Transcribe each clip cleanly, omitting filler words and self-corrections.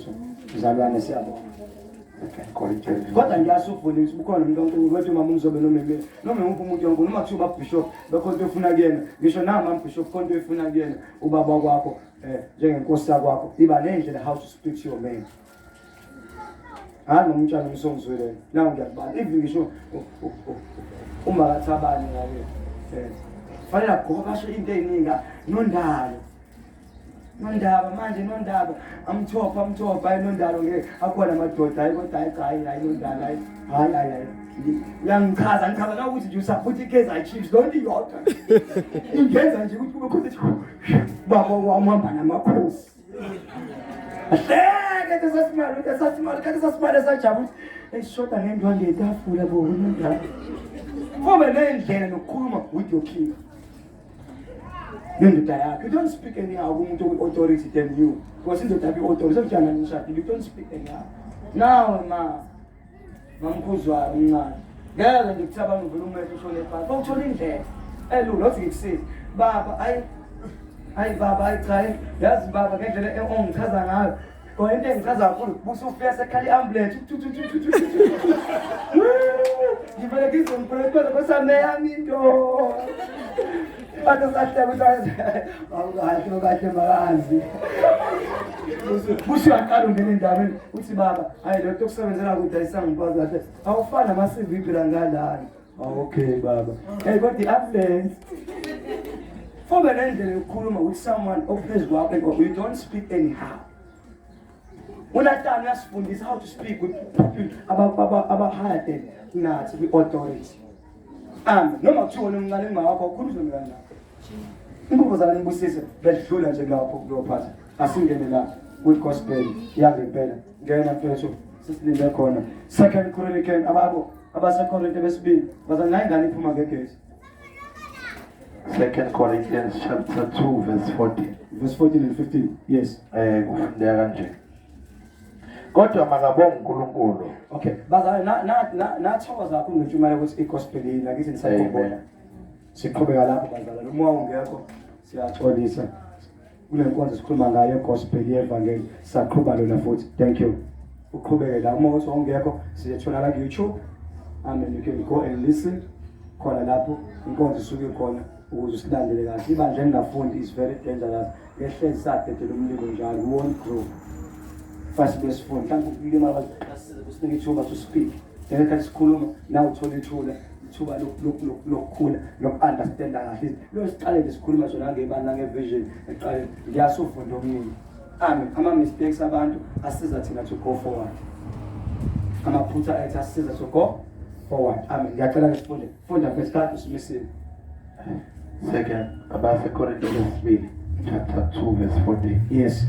yethu mzalwane siyabonga. Kodwa ngiyasufundisa ukhona umuntu onkulu wethu mama umzobe noma umuntu onkulu noma kuthiwa bishop bekhonto efuna kuyena ngisho nama bishop khonto efuna kuyena ubaba kwakho njengenkosi yakwakho iba nendlela how to speak to your man. Nomtshana umsongizwele la ngiyakubala even ngisho uma kathabani ngabe fanele agoba basho into eziningi nondaba manje nondaba amthopha nondalo ngeke akhona amadoda hayi kodwa hayi nondala hayi uyangichaza na ukuthi nje usafuthi iKaizer Chiefs lonke iyodwa ingenza nje ukuthi kube khona baba wamhamba namakhosi ahleke sasimali sajabula eshoda ngendwande etafula bo nondala ngoba nendlela nokukhuluma with your king. You don't speak anyhow with authority than you. Because in the type of authority, you don't speak anyhow. Now, Mamkuzwa, girl, and the Taban of Lumen to show the part. Don't tell him there. I look, what it says. Baba, I try. Yes, Baba, get your own cousin. Go and then cousin, Busu Fias, a Kali Amblet. You better get some bread, but I'm there. Busu akalu ngene ndabeni uthi baba hayi lo tokusebenzela kudayisa ngiphaza kahle awufana masivi iphila ngalana okay baba kodwa i-affluence for nendlela yokukhuluma with someone opposed kwakho and you don't speak anyhow. Unatana uyasifundisa how to speak with people abahade nathi kwi-authority. Noma kuthiwa umncane ngakho ukhuluma ngani ingubo zalembusise bedlula nje lapho kuyophatha asingene la with gospel yangempela ngena mfethu sisilinde khona 2 Corinthians abasekorinte besibili bazanayi ngani iphuma ngegesi 2 Corinthians chapter 2 verse 14 and 15 yes kufundeka kanje kodwa makabonge uNkulunkulu. Okay bazali nathokoza kakhulu ngentshumayelo ukuthi igospel yini akithi nisayibona siqhubeka lapho bazala uma ungekho siyaxolisa kule nkonzo sikhuluma ngayo igospel yevangeli saqhubha lona futhi thank you uqhubeke la uma uthi ungekho siyethola la ku-YouTube amen you can go and listen khona lapho inkonzo isuke khona ukuze silandele kahle ibandla engafundi is very dangerous ehlezi sadedela umlilo njalo we won't grow fast best phone kanti ukulima kusinike ithuba to speak ngeke sikhuluma na uthola ithuba lokukhula loku-understanda kahle lo siqale nje sikhuluma sona ngebani ngevision eqale ngiyasufunda omningi amen ama-mistakes abantu asiza thina to go forward amaphutha ethu asiza to go forward amen ngiyacela sifunde funda ngesikhathi simisile 2 Corinthians chapter 2 verse 14 yes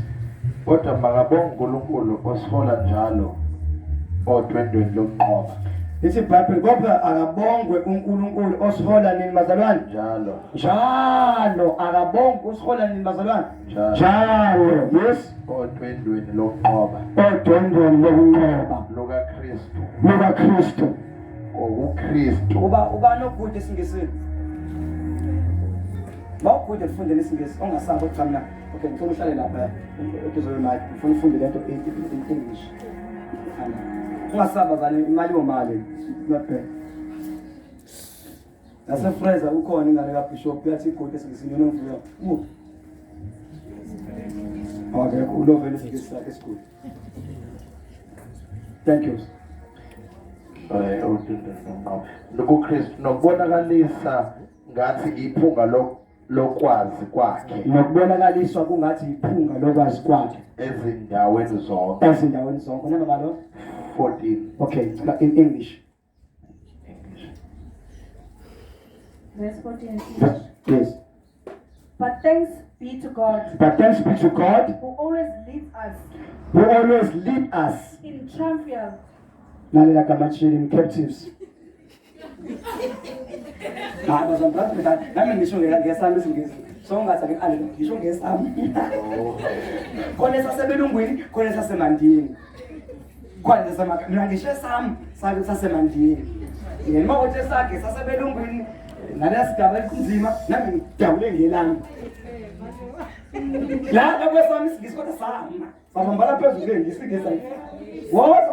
kodwa makabonge uNkulunkulu osihola njalo odwendweni lokuqoba. Lithi iBhayibheli kodwa akabongwe uNkulunkulu osihola nini bazalwane njalo akabongwe usihola nini bazalwane njalo yes odwendweni lokuqoba lukaKristu uKristu uba nokude esingesini bawukude ufundele isingesi ongasaba ukuthi mina okay ngicela uhlale lapha ukuzoyo manje ufuna ufunde lento in English ungasaba zani imali yomali lapha nasefreza ukhona ingane kaBishop yathi igude esingesini yona ngivuya okay ulovele isingesi sakhe esikhulu thank you nokuKristu nokubonakalisa ngathi iphunga lokwazi kwakhe nokubonakaliswa kungathi iphunga lokwazi kwakhe ezindaweni zonke noma balo 14 okay in English verse 14 yes but thanks be to God who always leads us in triumph nalela kamachini captives bazambrata nami ngisho ngesami isingisi so ngathi ngisho ngesami khona sasebelungwini khona sasemandini khona mina ngisho sami sasemandini yena mawethe sakhe sasebelungwini nalesigaba esinzima nami ngidabule ngelanga la kwesami isingisi kodwa sami Samambala phezulu ngisikisa. Woza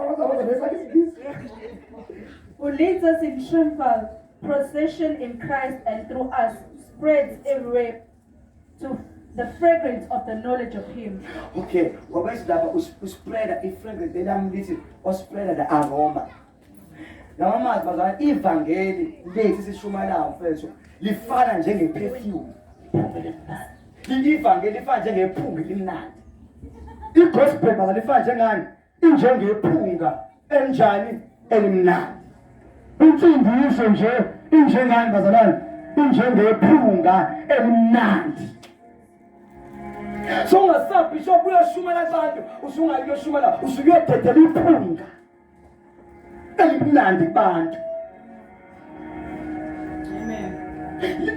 Who leads us in triumphal procession in Christ and through us spreads everywhere to the fragrance of the knowledge of Him. Okay, wabayisilapha uspreada ifragrance elami lithi ospreada the aroma. Lawa mazwi bazana ivangeli lethu sishumayelayo mfethu lifana njengeperfume. Ivangeli lifana njengephunga elimnandi. I-gospel bazana lifana njengani? Injengephunga enjani elimnandi. Insindiso nje injengani bazalwane? Injengephunga elimnandi. So ungasabi bishop uyashumela abantu usungayoshumela usuyodedela iphunga elimnandi kubantu. Amen.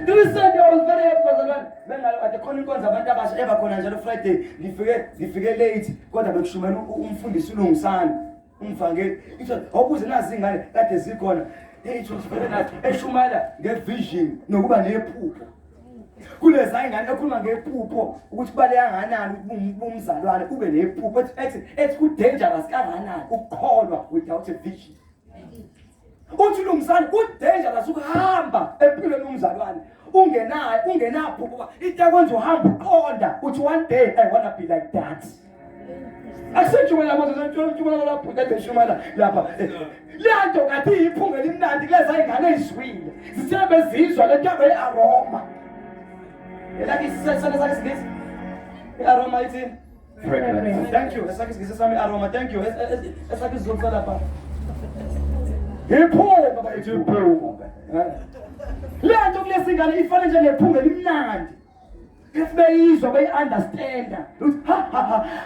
Recently I was very happy bazalwane bengayo ade khona inkonzo abantu abasha ebakhona njalo Friday ngifike late kodwa bekushumela umfundisi uLungisana umvangeli ithi awubuze nazi ingane kade zikhona it was very nice eshumela ngevision nokuba nephupho. Kuleza ingane ekhuluma ngephupho ukuthi kubale kanganani umzalwane ube nephupho ethi ku dangerous kanganani ukukholwa without a vision. Uthi uLungisana ku dangerous ukuhamba empilweni umzalwane ungenaphupho into ekwenza uhamba uqonda uthi one day I want to be like that. Asenjumela manje lapho kade shumela lapha lento kathi iphunga elimnandi kuleza ingane ezizwile zithe bezizwa lento aroma. Like it's this aroma it's in Fragrance. thank you esakisi sami aroma thank you esakisi zokusala lapha iphunga baba iphunga lento kulesingane ifana nje nephunga elimnandi if beyizwa beyi-understanda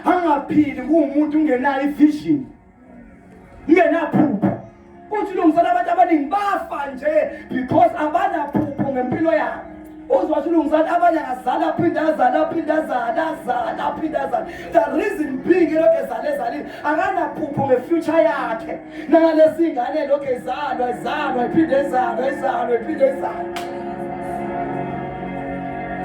angaphili kuwumuntu ungenayo ivision ungenaphupho uthi uLungisana abantu abaningi bafa nje because abanaphupho ngempilo yabo. Uzwa uLungisana abanye azala phindazana. The reason being lokho ezalezalile akanaphupho ngefuture yakhe. Nangalesi ingane lokho ezalwa iphindezalwa.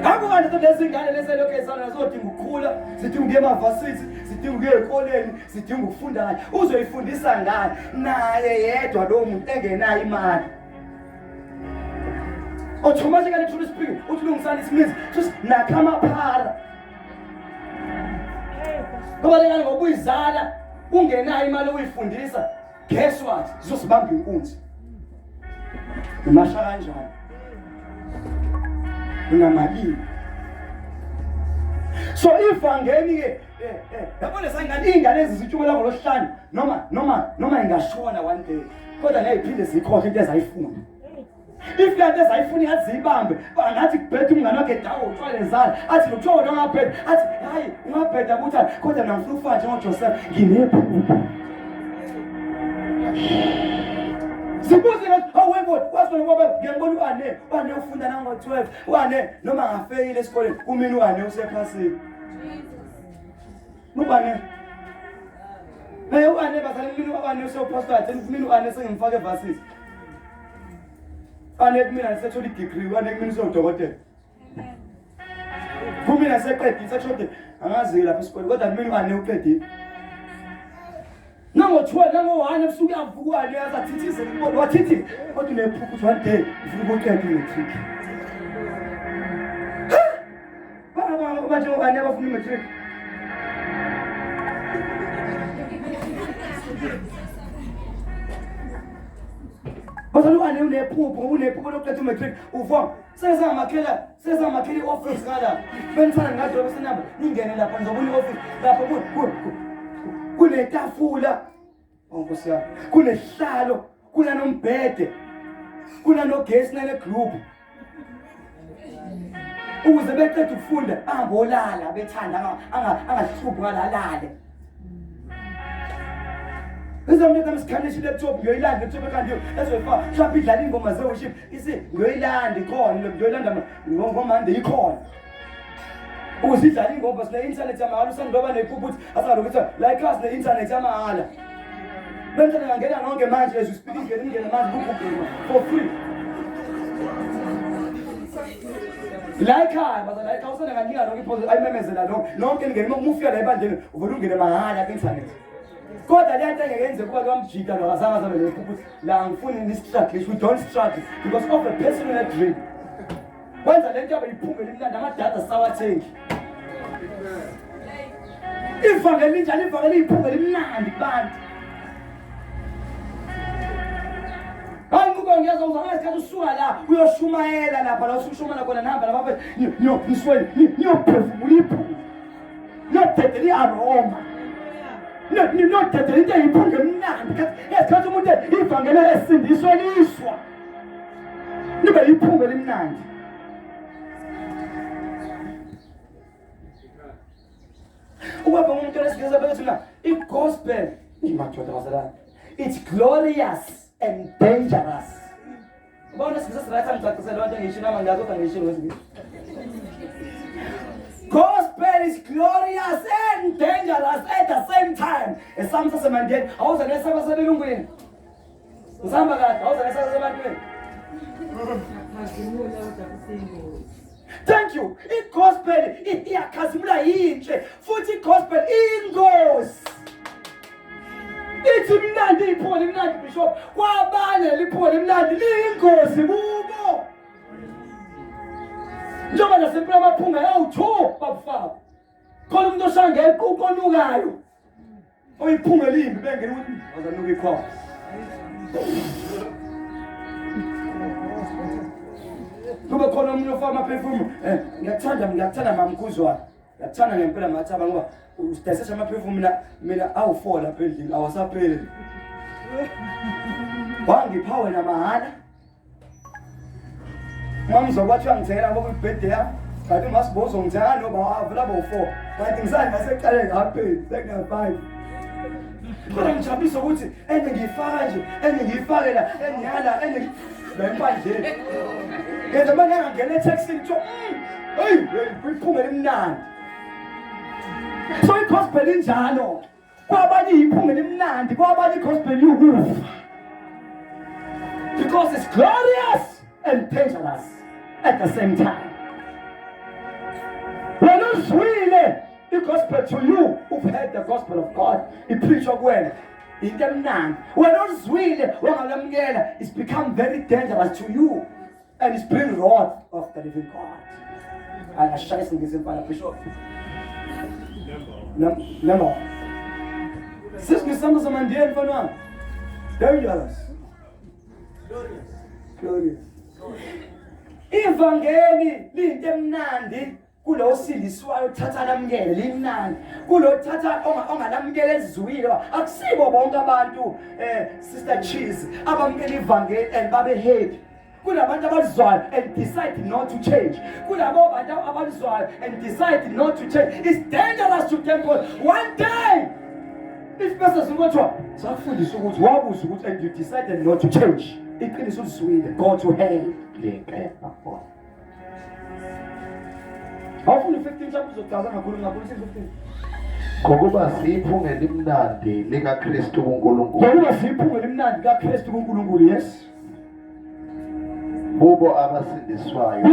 Akukanti lezi ingane lezi lokho ezalwa zodinga ukukhula, sidinga ukuya emavasithi, sidinga ukuya ezikoleni, sidinga ukufunda ngayo. Uzoyifundisa ngani naye yedwa lo muntu engenayo imali? Automatically truly speaking, uthi uLungisana isimizi just nakamaphara. Ngoba lengane ngokuyizala ungenayo imali uyifundisa, guess what? Zosibamba inkunzi. Imasha kanjani? Unamali. So ivangeli ke yabona sangani ingane ezizitshumela ngolosihlanu noma ingashona one day kodwa neyiphinde zikhohle into ezayifuna. If you are saying that zibambe bangathi kubhethe umngane wakhe dawo utshwale zala athi lokuthiwa wena ungabhethe athi hayi ungabhetha ukuthi kodwa ngifuna ufana njengoJoseph nginephupho. Sibuze ngathi awuwebo wasibona ngoba ngiyambona uane ufunda nango 12 uane noma ngafeyile esikoleni kumina uane usephasini. Nobane uane bazali mina uane usepastor athi mina uane sengimfake evasisi. Ane kumina sethola degree ane kumina usodokotela. Kumina seqedile seshode angazi lapha esikoleni kodwa mina ane uqedile. Nango 12 nango 1 ebusuku yavuka ane yazathithise ibona wathithi kodwa unephupho one day ufuna ukuqeda imatric. Baba manje ane abafuna imatric. Bazali wane unephupho lokuqeda imatric uvoma sezamakhela office ngala benifana ngadlobo senamba ningene lapha ngizobona ioffice lapha kunetafula onkosi yami kunehlalo kunanombhede kunanogesi nane group ukuze beqeda ukufunda angabolala bethanda angahluphi ngalalale. Izomnike amsikhanishe laptop ngiyoyilanda laptop kanti ezoyifa mhlawumbe idlala ingoma ze-worship isi ngiyoyilanda ikhona ngiyoyilanda ngomande ikhona ukuze idlala ingoma sine-internet yamahala usandoba nephupho ukuthi asingalokuthi la class ne-internet yamahala benzele ngangena nonke manje as we speak ingene manje kugugulwa for free. La ekhaya baza la ekhaya usana kaninga lonke iphozo ayimemezela lonke ngene uma ufika la ebandleni uvela ungene mahala ku-internet. Kodwa le nto engeke yenze kuba kwamjika lo azange azabe lephupho la ngifuni ni-struggle, we don't struggle because of a personal dream. Wenza le nto abayiphume limnandi amadada sawathengi. Ivangeli linjani ivangeli iphume limnandi kubantu. Ngiyazwa uzangasikhathi usuka la uyoshumayela lapha la usushumana khona nahamba lapha nisweni niyophefumula iphunga niyodedela i-aroma niyodedela into eyiphunga emnandi esikhathi umuntu ivangeli esindiswe liswa nibe yiphunga elimnandi. Ubaba umuntu olesikhathi bethi na i-gospel imadoda wasalana it's glorious and dangerous. Gospel is glorious and dangerous at the same time. Thank you. Gospel iyakhasimula yinhle futhi gospel ingozi. Ithi mnandi iphole imnandi bishop kwabanye liphole imnandi liyingozi kubo. Njengoba nasempela amaphunga yawu2 babufaka. Khona umuntu oshangela ukonukayo. Oyiphunga limbi bengena ukuthi wazanuka ikhwa. Kuba khona umuntu ofaka amaperfume ngiyakuthanda mamkhuzwana. Ngiyakuthanda ngempela mathaba ngoba usitesesha amaperfume mina awu4 lapha endlini awasapheli. Wangipha wena mahala. Mama uzokwathi uyangithengela ngoba ibirthday yami. Kanti masibozo ngithengela noba avela bo4. Kanti ngisani ngaseqale ngapheli sekuya5. Kodwa ngijabulisa ukuthi ngiyifaka nje ngiyifake la engiyala bempandleni. Yenza manje ngangena etextini kuthiwa hey iphunga limnandi. So i-gospel injalo kwabanye iphunga elimnandi kwabanye i-gospel yukufa because it's glorious and dangerous at the same time. When uzwile i-gospel to you who've heard the gospel of God ipreachwa kuwena into emnandi. When uzwile wangalamukela it's become very dangerous to you and it's bring wrath of the living God. Angashayisa ngisemfana bishop. Number. Sisi ngisamba zamandiyeni mfana wami. Dangerous. Glorious. Ivangeli liyinto emnandi kulo osindiswayo thatha lamukele limnandi. Kulo thatha ongalamukele ezizwile akusibo bonke abantu Sister Cheese abamukela ivangeli and babe happy. Kunabantu abazwayo and decide not to change. Kunabo bantu abazwayo and decide not to change. It's dangerous to them because one day if person singothiwa sakufundisa ukuthi wabuza ukuthi and you decided not to change. Iqiniso uzwile go to hell. Awufuni 15 chapter uzochaza ngakhulu 16. Ngokuba siphunga elimnandi lika Kristu kuNkulunkulu. Ngokuba siphunga elimnandi ka Kristu kuNkulunkulu yes. Bubo abasindiswayo.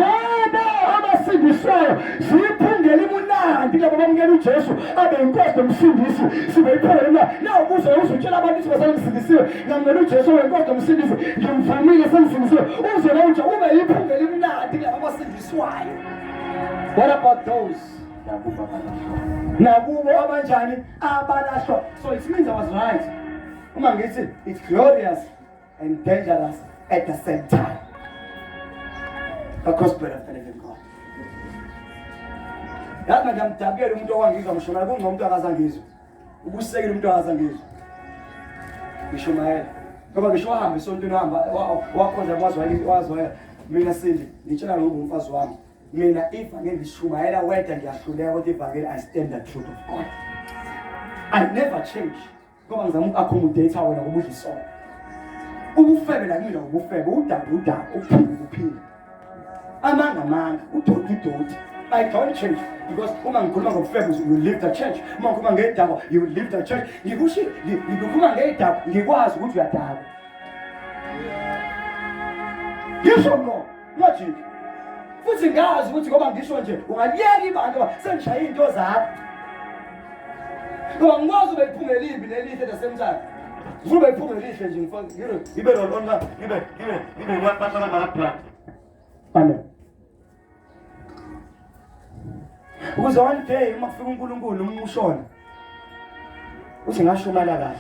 Siphunga elimnandi labo bamukela uJesu abe inkosi nomsindisi sibe iphunga elimnandi. Na ukuze uzutshela abantu ukuthi basamsindisiwe ngamukela uJesu wenkosi nomsindisi ngimvumile semsindisiwe uze la nje ube iphunga elimnandi labo abasindiswayo. What about those? Nakubo abanjani abalashwa. So it means I was right. Uma ngithi it's glorious and dangerous at the same time. The gospel of the living God. Yathi ngiyamdabukela umuntu owangizwa mshumela kungomuntu akazangizwa. Ukusekela umuntu akazangizwa. Ngishumayela. Ngoba ngisho wahamba esontweni wahamba wakhonza wazwela mina sindi ngitshela ngoba umfazi wami. Mina ivangeli ngishumayela wethu ngiyahluleka ukuthi ivangeli I stand the truth of God. I never change. Ngoba ngizama uku-accommodate wena ngoba udlisona. Ubufebe la mina ubufebe udaba uphila. Amanga udoti. I don't change because uma ngikhuluma ngobufebe you leave the church. Uma ngikhuluma ngedaba you leave the church. Ngikhuluma ngedaba ngikwazi ukuthi uyadaba. Yes or no? Logic. futhi ngazi ukuthi ngoba ngisho nje ungayeka ibandla ngoba sengishaya into zakho. Ngoba ngikwazi ube iphunga elimbi nelihle lasemthana. Ufuna iphunga elihle nje ngifake ngibe lo online ngibe waphatha ngapha. Amen. Ukuze one day uma kufika uNkulunkulu umushona uthi ngashumala kahle.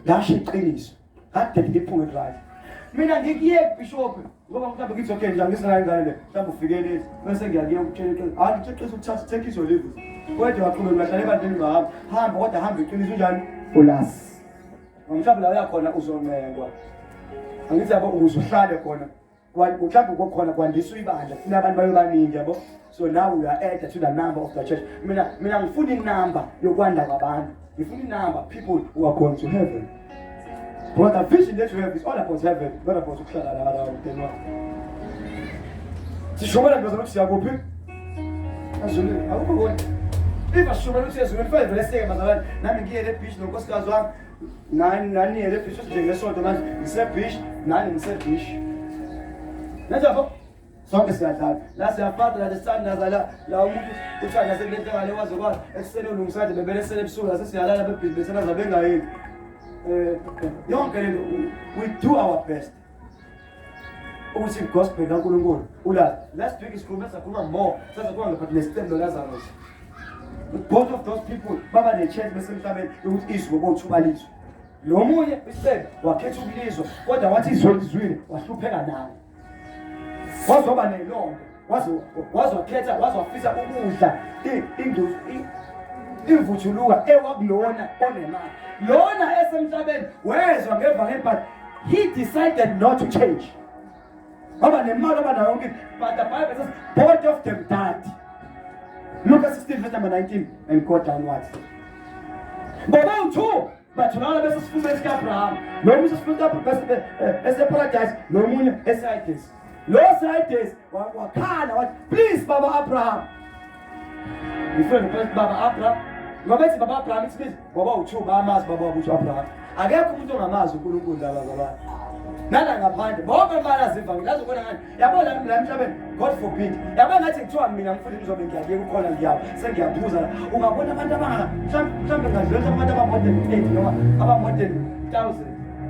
Ngasho iqiniso. Kade ngiphunga right. Mina ngikiyeke bishop ngoba mhlawumbe ngithi okay nje angisinayo ingane le mhlawumbe ufikelele bese ngiyakuyeka ukutshela hayi ngicela ukuthatha take izo leave kodwa waqhubeka uyahlala ebantwini bahamba hamba kodwa hamba iqiniso njani ulasi mhlawumbe la uyakhona uzomengwa angithi yabo uzuhlale khona mhlawumbe kokhona kwandisa ibandla funa abantu bayobaningi yabo so now we are added to the number of the church mina ngifuna inamba yokwanda kwabantu ngifuna inamba people who are going to heaven. But the vision that you have is all about heaven, not about ukuhlala la utenwa. Sishobora ngizama ukuthi siyakuphi? Azule, awukubona. Iba shobora ukuthi siyazule mfana vele seke bazalwane. Nami ngiye le beach nonkosikazi wami. Nani ye le beach nje ngesonto manje. Ngise beach, nani ngise beach. Najabo. Sonke siyadlala. La siyafata la standards la umuntu uthanda sekulento ngale wazi kwazi ekseni ulungisade bebele sele ebusuku sesiyalala bebhizinisi zabe ngayini. We do our best. Ukuthi gospel kaNkulunkulu ula last week isikhuluma sakhuluma more sakhuluma ngaphakathi nesithembu Lazarus. Both of those people baba ne-chance besemhlabeni ukuthi izwe bothubalizwe. Lo munye isebe wakhetha ukulizwa kodwa wathi izwe lizwile wahlupheka naye. Wazoba nelonto wazokhetha wazofisa ukudla induzu ivuthuluka ewakulona onemali. Lona esemhlabeni wezwa ngevangeli but he decided not to change. Baba nemali abanayo yonke but the Bible says both of them died. Luke 16 verse number 19 and God downwards. Ngoba u2 bathulana bese sifume sikaAbraham. Lo muntu sifuna ese-paradise lo munye eSides. Lo Sides wakhala wathi please Baba Abraham. Ngifuna ukuthi Baba Abraham ngoba ethi Baba Abraham isibizo ngoba u2 bayamazi Baba ukuthi Abraham. Akekho umuntu ongamazi uNkulunkulu laba zabanye. Nala ngaphandle bonke balaziva ngilazi ukona ngani yabona la emhlabeni God forbid yabona ngathi kuthiwa mina mfuni ngizobe ngiyakeka ukhona ngiyawo sengiyaphuza ungabona abantu mhlawumbe ngadlula abantu abamodern 8 noma abamodern 1000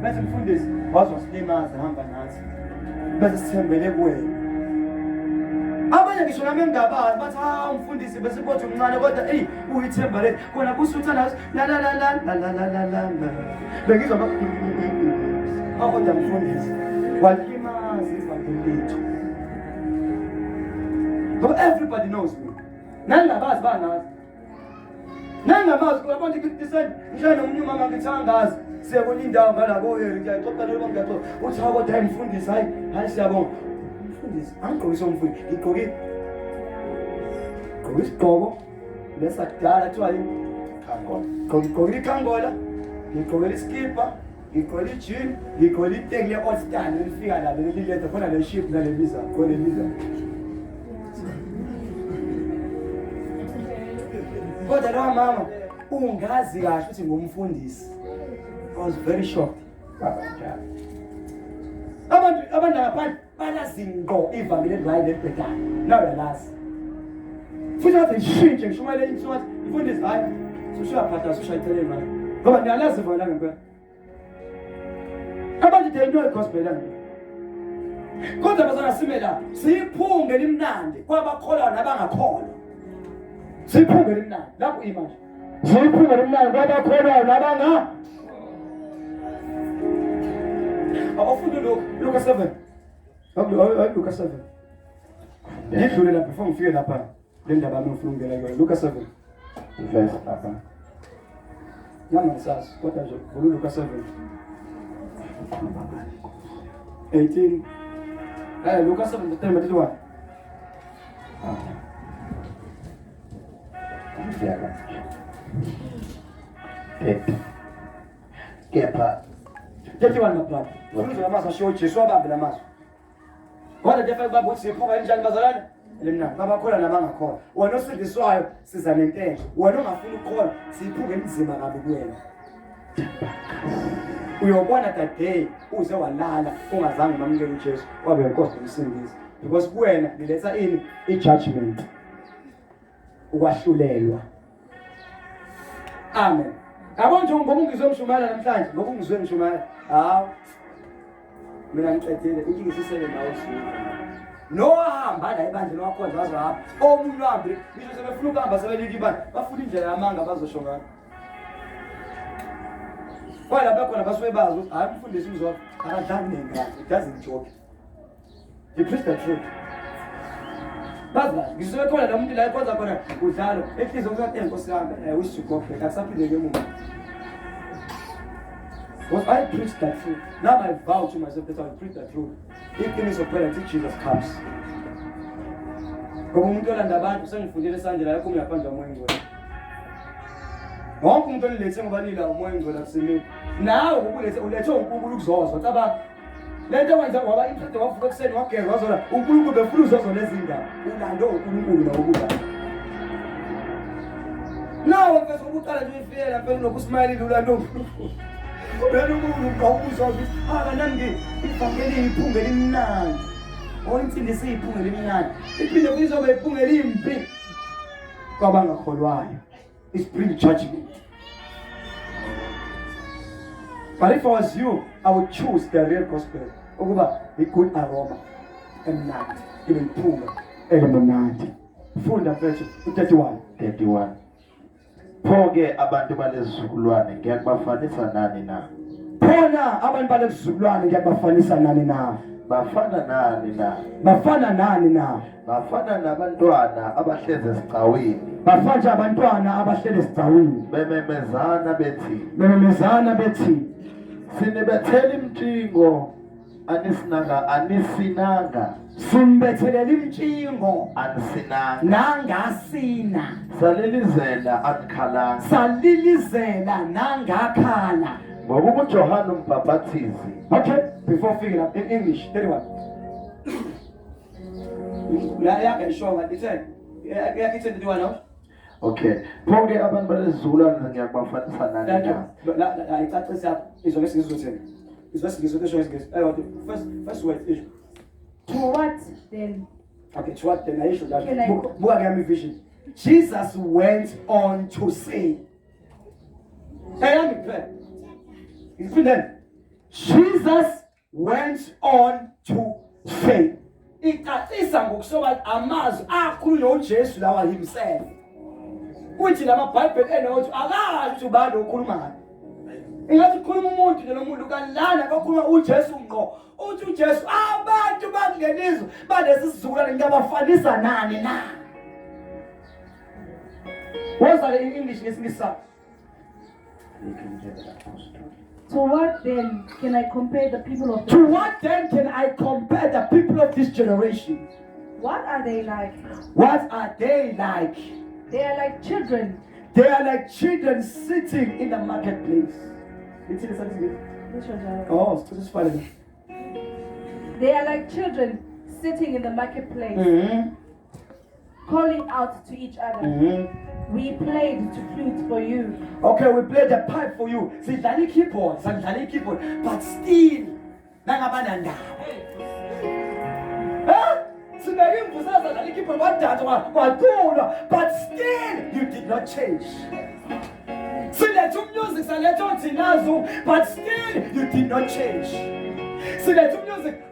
bese mfundisi wazosilimaza hamba nathi bese sithembele kuwena abanye ngisho nami engabazi bathi umfundisi bese kodwa umncane kodwa uyithemba le khona kusutha la bengizwa kodwa mfundisi walimazi ivangeli lethu ngoba everybody knows me nangabazi banazi nangamazi abantu ngidiseni ngishana umunye mama ngithangaza siyabona indawo ngalabo yena ngiyaqoqa lo bangaxoxa uthi kodwa imfundisi hayi siyabonga mfundisi angigqokise umfundisi ngigqoke isigqoko lesakudala kuthiwa yikangola ngigqoke ikangola ngigqoke iskipa ngigqoke ijini ngigqoke iteki le-All-Star elifika lalo leliletha khona le ship naleliza khona eliza kodwa lo mama ungazi kahle ukuthi ngumfundisi. I was very shocked. Abantu ngaphandle balazi ngqo ivangeli right lebhekana nawe yalazi futhi wathi ishintshe ngishumayele insuku ifundisi hayi sushaphatha sushayitheleni manje ngoba ngiyalazi bona ngempela abantu they know gospel la kodwa bazana simela siyiphunge limnandi kwabakholwa nabangakholwa siyiphunge limnandi lapho imanje siyiphunge limnandi kwabakholwa nabanga awufunda Luka 7 Luka 7 ngidlule lapha before ngifike lapha le ndaba yami ngifuna ukungena kuyo Luka 7 verse lapha nami ngisazi kodwa nje Luka 7 18 Luka 7 31 kepha 31 lapha ufuna amazwi asho Jesu abambe lamazwi kodwa defa baba uthi siphunga kanjani bazalwane lemna babakhola nabangakhola wena osindiswayo siza nentengo wena ongafuni ukukhola siphunge inzima kabi kuwena uyobona that day uze walala ungazange mamukele uJesu wabe inkosi nomsindisi because kuwena liletha ini i-judgment ukwahlulelwa. Amen. Yabo nje ngoba ungizwe mshumayela namhlanje ngoba ungizwe mshumayela hawu mina ngicedile inkinga isisele nawe usuku nohamba la ibandla lakhona bazohamba omunye uhambe ngisho sebefuna ukuhamba sebelike ibandla bafuna indlela yamanga bazosho ngayo kwala lapha khona basuke bazi ukuthi hayi umfundisi umzwa akadlali nengane it doesn't joke you preach the truth baza ngisho khona la umuntu la ikwenza khona udlalo ehlizwe ukuthi enkosi yami wish to go back akusaphinde ke umuntu. Because I preach that truth. Now I vow to myself that I will preach that truth. If things of prayer until Jesus comes. Ngoba umuntu olanda abantu sengifundile esandla yakho uyaphandla umoya ngcwele. Wonke umuntu olilethe ngoba nila umoya ngcwele akusemini. Nawe ukulethe ulethe uNkulunkulu ukuzozwa. Cabanga. Lento wenza ngoba imphethe wavuka ekseni wageza wazona uNkulunkulu befuna uzozwa lezi ndaba. Ulando uNkulunkulu na ukuba. Nawe mfethu ukuqala nje uyifiyela mfethu nokusmayilile ulando uNkulunkulu. Ubeni umuntu ngawuzwa ukuthi akanandi ivangeli iphunge elimnandi. Oyintsindi siyiphunge elimnandi. Iphinde kuyizobe iphunge elimpi. Kwabangakholwayo. It's bring judgment. But if I was you, I would choose the real gospel. Ukuba a good aroma emnandi. Even phunga elimnandi. Funda mfethu 31. Pho-ke abantu balezizukulwane ngiyakubafanisa nani na? Phona abantu balezizukulwane ngiyakubafanisa nani na? Bafana nani na? Bafana nani na? Bafana nabantwana abahlezi esicawini. Bafana abantwana abahleli esicawini. Bememezana bethi sinibethela imtshingo anisinanga. Simbethelela imtshingo anisinanga. Nangasina. Salilizela nangakhala. Ngoba uJohane uMbhaphathizi. Okay, before figuring up in English, 31. La yake shoga ithe. Yake ithe 31 no? Okay. Pho-ke abantu balezizukulwane ngiyakubafanisa nani na? La ayicacisa lapha izona esizozithela. First word is To what then? okay, to what then? I should have Can I- book again vision. Jesus went on to say. Hey, let me play. It's been then. Jesus went on to say. Icacisa ngokusoba amazwi akhulunywa uJesu lawa himself. Uthi lamaBhayibheli enothi akazi ukuthi ubani okhulumayo. Ingathi ukhuluma umuntu nje lomuntu kanlana kakhuluma uJesu ngqo. Uthi uJesu abantu bangelizwe balesisizukulwane ngiyabafanisa nani na? What's that in English ngesingisa? To what then can I compare the people of To what then can I compare the people of this generation? What are they like? What are they like? They are like children. They are like children sitting in the marketplace. Which was, Oh, this is funny. They are like children sitting in the marketplace, calling out to each other. We played to flute for you. Okay, we played the pipe for you. Sidlala keyboard, but still, nangabana but still, you did not change. Music, but still, you did not change. Music,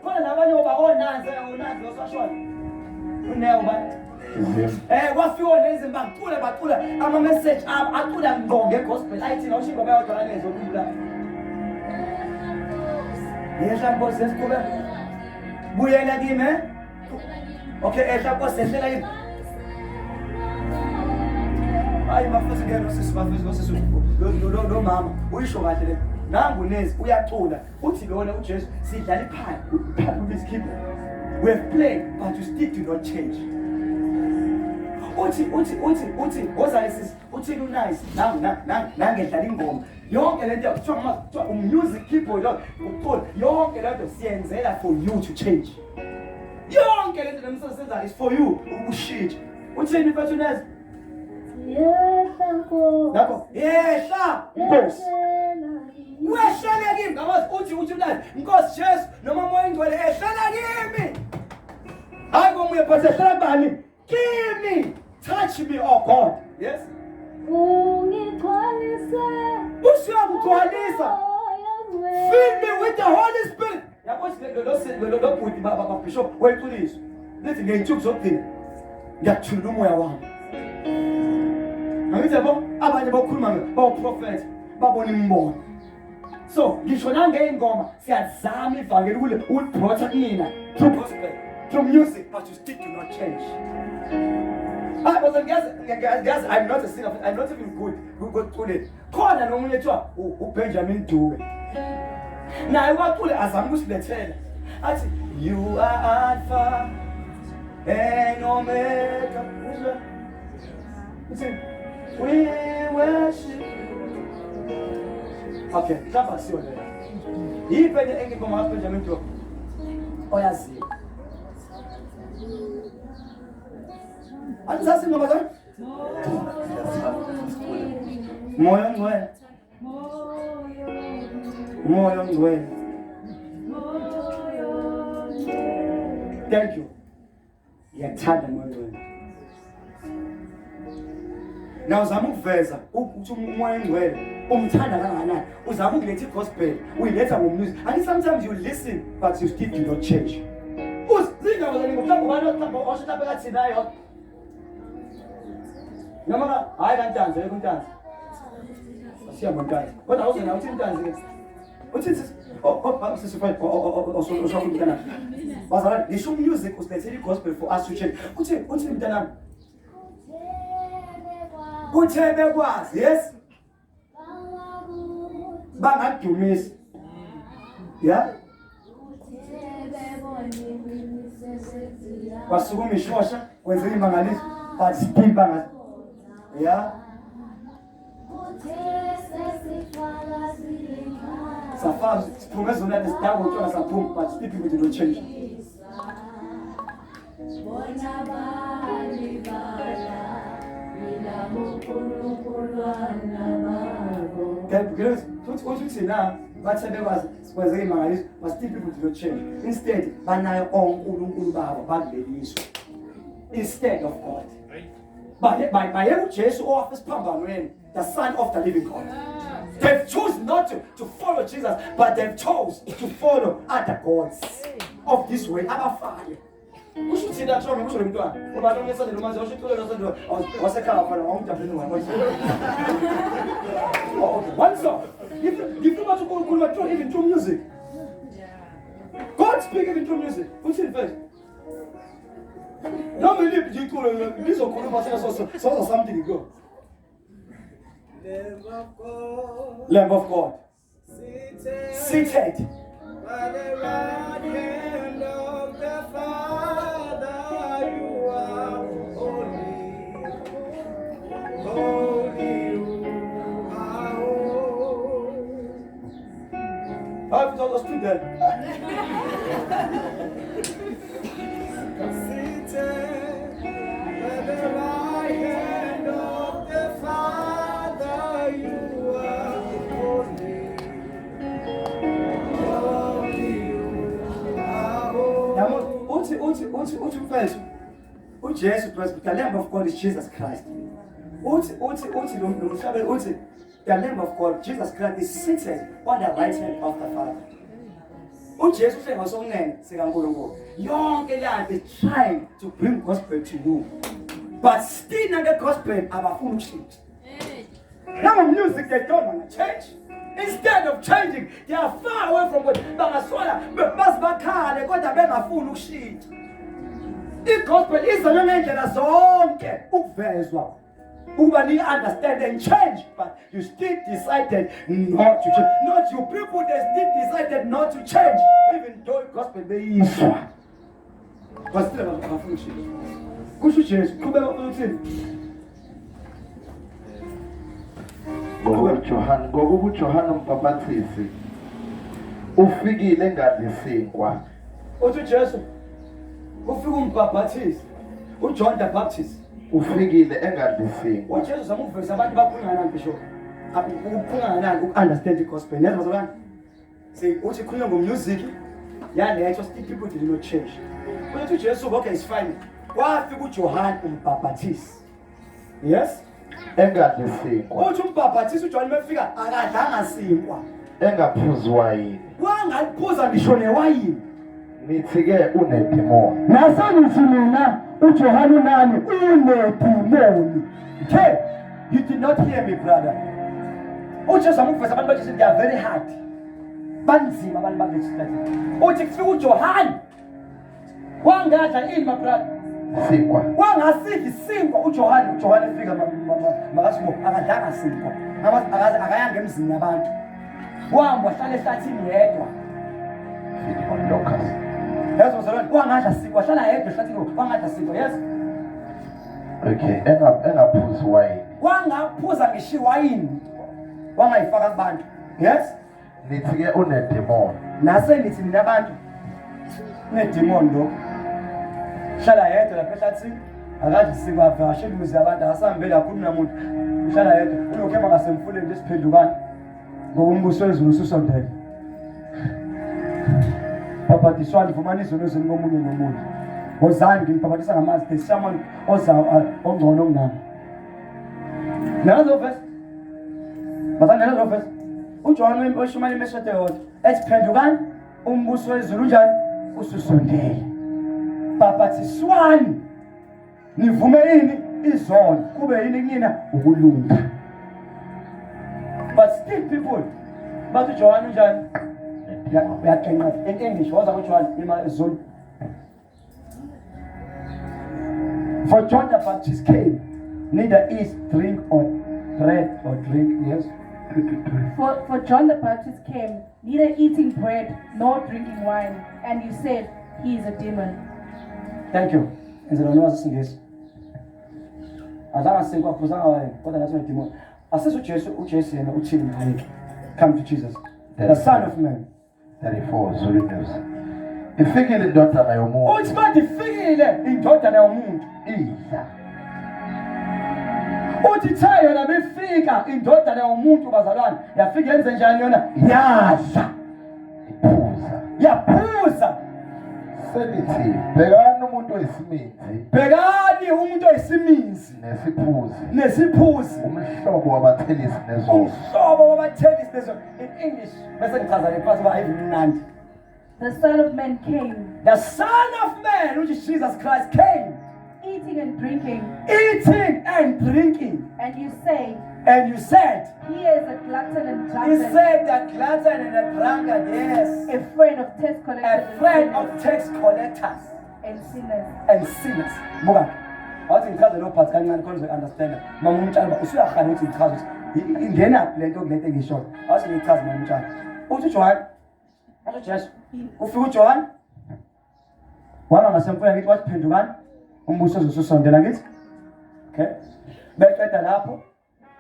wafika nezimba bacula ama message acula ngqo ngegospel ayithi nawusho ingoma yodwa lezokhulula yehla Nkosi esikhube buyela kimi okay ehla Nkosi ehlela yini hayi mafisi ngeno sisi mafisi lo mama uyisho kahle le nangu nezi uyacula uthi lona uJesu sidlala iphaya ubisikhipa we have played but you still do not change. Uthi ozayisisi uthi nice nangedlala ingoma yonke lento kuthiwa music keyboard uqola yonke lento siyenzela for you to change yonke lento nemsebenza is for you ukushintsha uthini mfethu nezi Yehla Nkosi. lapho yehla Nkosi Uyahlala kimi ngawazi uthi nani Nkosi Jesu noma moya ingcwele ehlala kimi. Hayi komuye but ehlala bani? Kimi. Touch me, oh God. Yes. Usiyangigcwalisa. Fill me with the Holy Spirit. Yabo lo bhuti baba bishop weqiniso. Lithi ngeyinsuku zokuphila. Ngiyathula umoya wami. Angithi yabo abanye bakhuluma ba prophet babona imbono. So ngisho nangeyingoma siyazama ivangeli ule protect mina through gospel, through music, but you still do not change. I was guess I'm not a singer. I'm not even good to it. Khona nomunye ethiwa uBenjamin Dube. Naye waqule azama usilethela. Athi you are Alpha and Omega. We worship. Okay, kapa sio leo. Hii penye engoma Benjamin Dube. Oyazi. Sasa ngoma gani? Moyo ngwe. Moyo ngwe. Thank you. Yathanda moyo ngwe. Na uzama ukuveza ukuthi umoya ngwe umthanda kangakanani. Uzama ukuletha gospel, uyiletha ngomusic. And sometimes you listen but you still do not change. Uzinga wena ngomhlaba ubani oshita phakathi nayo. Noma hayi kantanzi ekuntanzi. Siyamontanzi. Kodwa awuzena uthi intanzi ke. Uthi sisifai osokutana. Bazala ngisho music usilethele gospel for us to change. Uthi mntana. Kuthebe kwazi, yes? Bangadumisi. Yeah? Wasukuma ishosha wenzela imangaliso but still bangazi. Yeah. Safari siphume zona lesidabo utshona saphuma but still people don't change. Because uthi na bathebe kwazi sikwenzeke imangaliso but still people don't change. Instead banayo onkulunkulu babo bakuleliswa instead of God. By Jesus or the Son of the Living God. They've chosen not to follow Jesus, but they've chose to follow other gods of this way. Abafana. Usho uthi that wrong usho lemntwana. Ngoba lo ngesonto lo manje ushithole lo sonto wasekhaya phela wangijabuleni wamanje. Okay, one song. Give too much ukhuluma through even through music. God speak even through music. What's it first? No many people this or so something go. Lamb of God. Seated by the right hand of the Father, you are holy. Holy you are holy. I've not understood that. Jesus Christ, the Lamb of God is Jesus Christ. The Lamb of God, Jesus Christ, is seated on the right hand of the Father. Jesus was on is trying to bring gospel to you, but still not the gospel about foolishness. Now music they don't want to change. Instead of changing, they are far away from God. The gospel is a ngendlela zonke ukuvezwa ukuba ni understand and change, but you still decided not to change. Not you people, they still decided not to change, even though gospel beyiswa. But still abafuna ukushintsha. Kusho Jesu qhubeka uthini? Ngoba uJohana uMbhapatisi ufikile engadisinkwa. Uthi Jesu ufika umbhaphathisi uJohn the Baptist ufikile engadisinkwa. uJesu zamuveza abantu bakhulungana ngisho ukunganani uku-understand i-gospel. Yazi bazalwane, uthi khulunywa ngo-music yaletho still people did not change. Uthi uJesu okay is fine. Wafika uJohane umbhaphathisi. Yes? engadle sinkwa, Uthi umbhaphathisi uJohane mefika akadlanga sinkwa. engaphuzi wayini. Wangaliphuza ngisho newayini. Nithi-ke unedimoni. Nasengithi mina uJohane unani unedimoni. Okay, you did not hear me brother. uJesu amuveza abantu bathi they are very hard. Banzima abantu bangezihlathi. Uthi kufika uJohane wangadla ini my brother. Sinkwa. Wangasidli sinkwa uJohane efika makasibo akadlanga sinkwa. Akayanga emzini yabantu. Wahamba wahlala ehlathini yedwa. Feeding on locusts. Yazi bazalwane, wangadla sinkwa wahlala yedwa ehlathini wangadla sinkwa. Yes? Okay, engaphuzi wayini. Wangaphuza ngisho iwayini. Wangayifaka kubantu. Yes? Nithi-ke unedimoni. Nasenithi mina abantu unedimoni lo. Hlala yedwa lapha ehlathini. Akadli sinkwa avashela umuzi yabantu akasambe kakhulu namuntu. Uhlala yedwa unokhema ngasemfuleni lesiphendukana. Ngokumbuso wezulu ususondele. Babadiswana vumani izono zenu komunye nomunye. Wozani ngibabadisa ngamazi there's someone ongcono kunami. Nazo verse. Bazana nazo verse. uJohane weshumani mesete yodwa. Esiphendukani umbuso wezulu njani ususondele. Babadiswani nivume yini izono kube yini kina ukulunga. But still people, but John John, in English, what's about John in Zulu? For John the Baptist came, neither eat, drink, or bread or drink. Yes. For John the Baptist came, neither eating bread nor drinking wine, and you said he is a demon. Thank you. Is it on us in this? As I was saying, what was our demon? Come to Jesus, the Son of Man. 34 Zulu News. Ifikile indodana yomuntu. Uthi bathi ifikile indodana yomuntu. Idla. Uthi cha yona befika indodana yomuntu bazalwane. Yafika yenze njani yona? Yadla. Iphuza. Yaphuza. Selithi bhekani umuntu oyisimizi. Bhekani umuntu oyisimizi nesiphuzi. Umhlobo wabathelisi nezono. Umhlobo wabathelisi nezono. In English, bese ngichaza lephansi ba ayimnandi. The Son of Man came, The Son of Man, which is Jesus Christ, came, eating and drinking, and you say, and you said, he is a glutton and he drunkard, said a glutton and a drunkard, yes, a friend of tax collectors a friend of tax collectors and sinners. and sinners. Buka, awuthi ngichaze lo part kancane khona uzounderstand. Mama umtshana usuyahana ukuthi ngichaze ukuthi ingena lento kulento engisho. Awuthi ngichaze mama umtshana. Uthi uJohane, athi Jesu, ufika uJohane wama ngasemfuna ngithi wathi phendukani umbuso ususondela ngithi. Okay? Beqeda lapho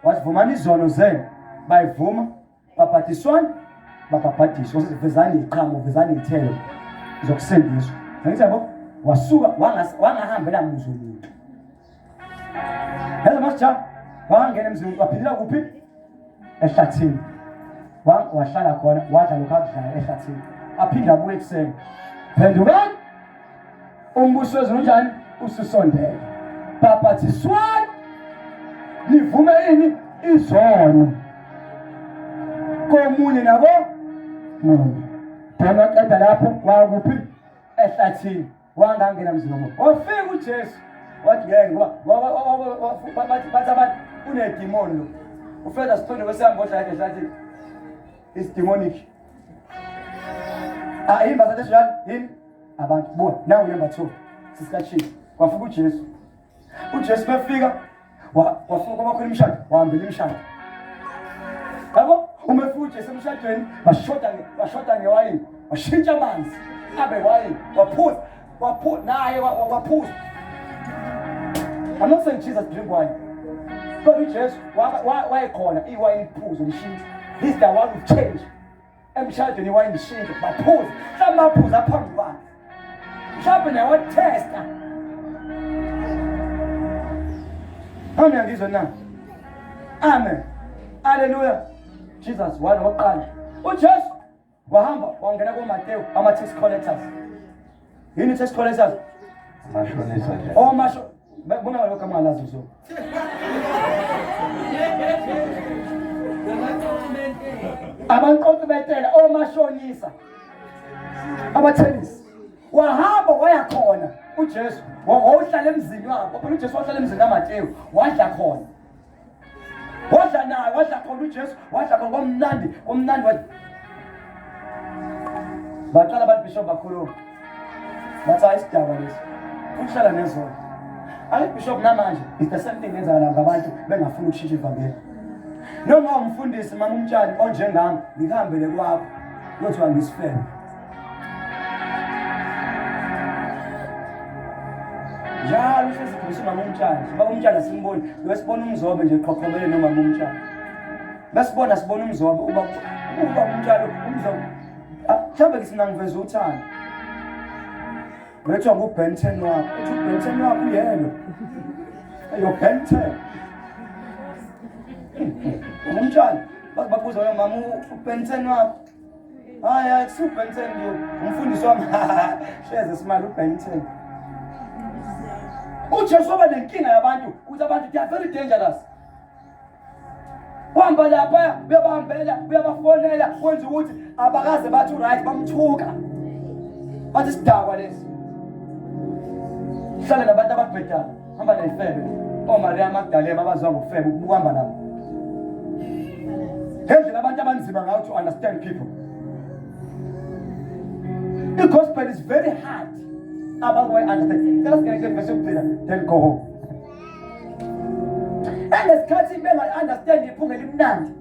wasivumana izono zenu bayivuma babhadiswana babhabhadiswa vezani iqhamu vezani ithelo zokusindiswa. Ngithi yabo wasuka wangahambela muzo umuntu. Yazi masija wangena emzini waphila kuphi? Ehlathini. Wahlala khona wadla lokho akudlayo ehlathini. Aphinda abuye ekuseni. Phendukani umbuso wezulu njani ususondele. Babhadiswana nivume yini izono komunye nabo munye. Thema qeda lapho wakuphi ehlathini wangangena emzini womuntu. Wafika uJesu wathi ngeke bathi abantu unedemon lo. Ufeda sithole kwesihamba odla ehlathini. Is demonic. Imba zathu njalo yini abantu buya now number 2 sisikachisi wafika uJesu. uJesu befika wafika kwabakhona imishado wahambela imishado. Yabo umefika uJesu emshadweni bashota ngewayini washintsha amanzi abe wayini waphuza naye waphuza. I'm not saying Jesus drink wine. But uJesu wayekhona iwayini phuzo lishintsha. He's the one who changed. Emshadweni iwayini lishintsha baphuza. Samaphuza phambi kwakhe. Mhlawumbe nawe testa. Amen ngizwe na. Amen. Hallelujah. Jesus wona oqala. uJesu wahamba wangena kuMateyu ama-tax collectors. Yini tax collectors? Mashonisa nje. Oh masho. Bona lokho amalazi so. Abanqoqi betela omashonisa. Abathengisi. Wahamba waya khona uJesu. Wawuhlala emzini wakhe. Phela uJesu wahlala emzini kaMateyu, wadla khona. Wadla naye, wadla khona uJesu, wadla khona komnandi wathi. Baqala abantu bishop bakhuluma. Bathi isidaba lesi. Ukuhlala nezona. Ayi bishop namanje is the same thing ezala ngabantu bengafuni ukushintsha ivangeli. Noma umfundisi mama umtshali onjengami ngihambele kwakho lothi wangisifele. Njalo sesikhulisa mama umtshali, baba umtshali asimboni, besibona umzobe nje eqhoqhobele noma mama umtshali. Besibona sibona umzobe uba umtshali umzobe. Mhlawumbe ngisina ngiveza uthando. Bethu nguBen 10 wakho. Uthi uBen 10 wakho uyelo. Ayo Ben 10. Umtshali, bakubuza wena mama uBen 10 wakho. Hayi, uBen 10 lo. Umfundisi wami sheze simali uBen 10. uJesu waba nenkinga yabantu, ukuthi abantu they are very dangerous. Wahamba lapha, uyabahambela, uyabafonela, wenza ukuthi abakaze bathi right bamthuka. Bathi sidakwa lesi. Hlala nabantu ababhedayo, hamba nefebe. OMaria Magdalene abazwa ngofebe ukuhamba nabo. Ngendlela abantu abanzima ngayo to understand people. The gospel is very hard. About why understand. Tell us can I get verse then go home. And as Kathy may understand the Pungeli Nand.